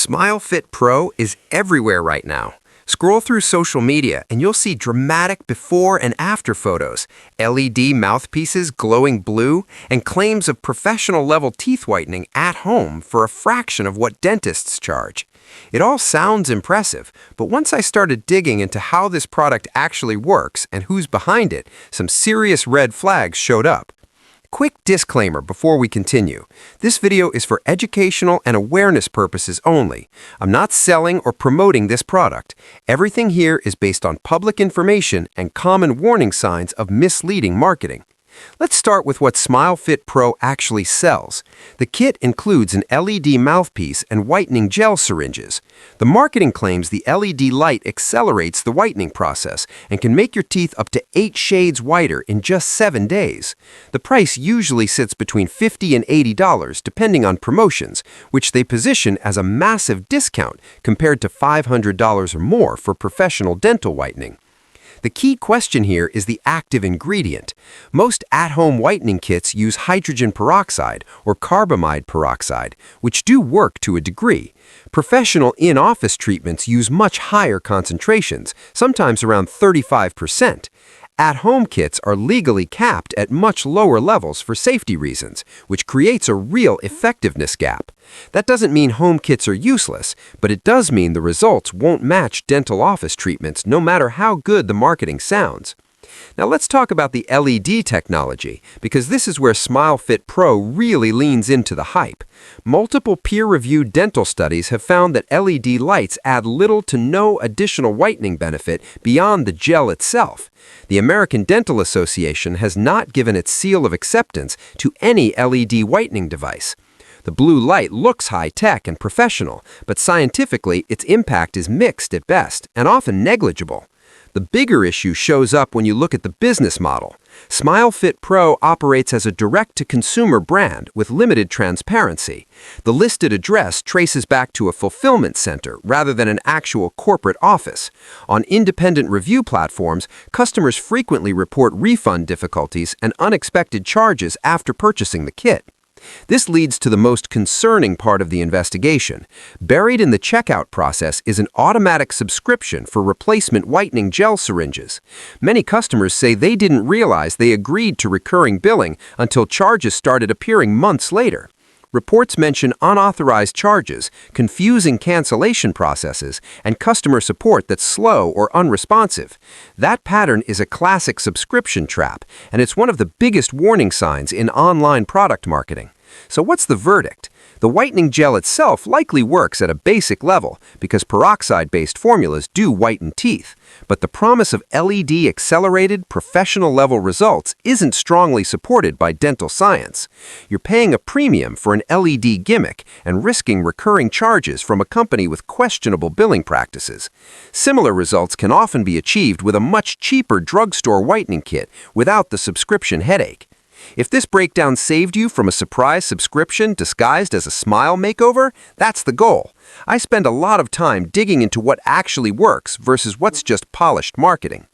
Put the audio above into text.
SmileFit Pro is everywhere right now. Scroll through social media and you'll see dramatic before and after photos, LED mouthpieces glowing blue, and claims of professional-level teeth whitening at home for a fraction of what dentists charge. It all sounds impressive, but once I started digging into how this product actually works and who's behind it, some serious red flags showed up. Quick disclaimer before we continue. This video is for educational and awareness purposes only. I'm not selling or promoting this product. Everything here is based on public information and common warning signs of misleading marketing. Let's start with what SmileFit Pro actually sells. The kit includes an LED mouthpiece and whitening gel syringes. The marketing claims the LED light accelerates the whitening process and can make your teeth up to 8 shades whiter in just 7 days. The price usually sits between $50 and $80 depending on promotions, which they position as a massive discount compared to $500 or more for professional dental whitening. The key question here is the active ingredient. Most at-home whitening kits use hydrogen peroxide or carbamide peroxide, which do work to a degree. Professional in-office treatments use much higher concentrations, sometimes around 35%. At-home kits are legally capped at much lower levels for safety reasons, which creates a real effectiveness gap. That doesn't mean home kits are useless, but it does mean the results won't match dental office treatments no matter how good the marketing sounds. Now let's talk about the LED technology, because this is where SmileFit Pro really leans into the hype. Multiple peer-reviewed dental studies have found that LED lights add little to no additional whitening benefit beyond the gel itself. The American Dental Association has not given its seal of acceptance to any LED whitening device. The blue light looks high-tech and professional, but scientifically its impact is mixed at best and often negligible. The bigger issue shows up when you look at the business model. SmileFit Pro operates as a direct-to-consumer brand with limited transparency. The listed address traces back to a fulfillment center rather than an actual corporate office. On independent review platforms, customers frequently report refund difficulties and unexpected charges after purchasing the kit. This leads to the most concerning part of the investigation. Buried in the checkout process is an automatic subscription for replacement whitening gel syringes. Many customers say they didn't realize they agreed to recurring billing until charges started appearing months later. Reports mention unauthorized charges, confusing cancellation processes, and customer support that's slow or unresponsive. That pattern is a classic subscription trap, and it's one of the biggest warning signs in online product marketing. So what's the verdict? The whitening gel itself likely works at a basic level because peroxide-based formulas do whiten teeth, but the promise of LED-accelerated, professional-level results isn't strongly supported by dental science. You're paying a premium for an LED gimmick and risking recurring charges from a company with questionable billing practices. Similar results can often be achieved with a much cheaper drugstore whitening kit without the subscription headache. If this breakdown saved you from a surprise subscription disguised as a smile makeover, that's the goal. I spend a lot of time digging into what actually works versus what's just polished marketing.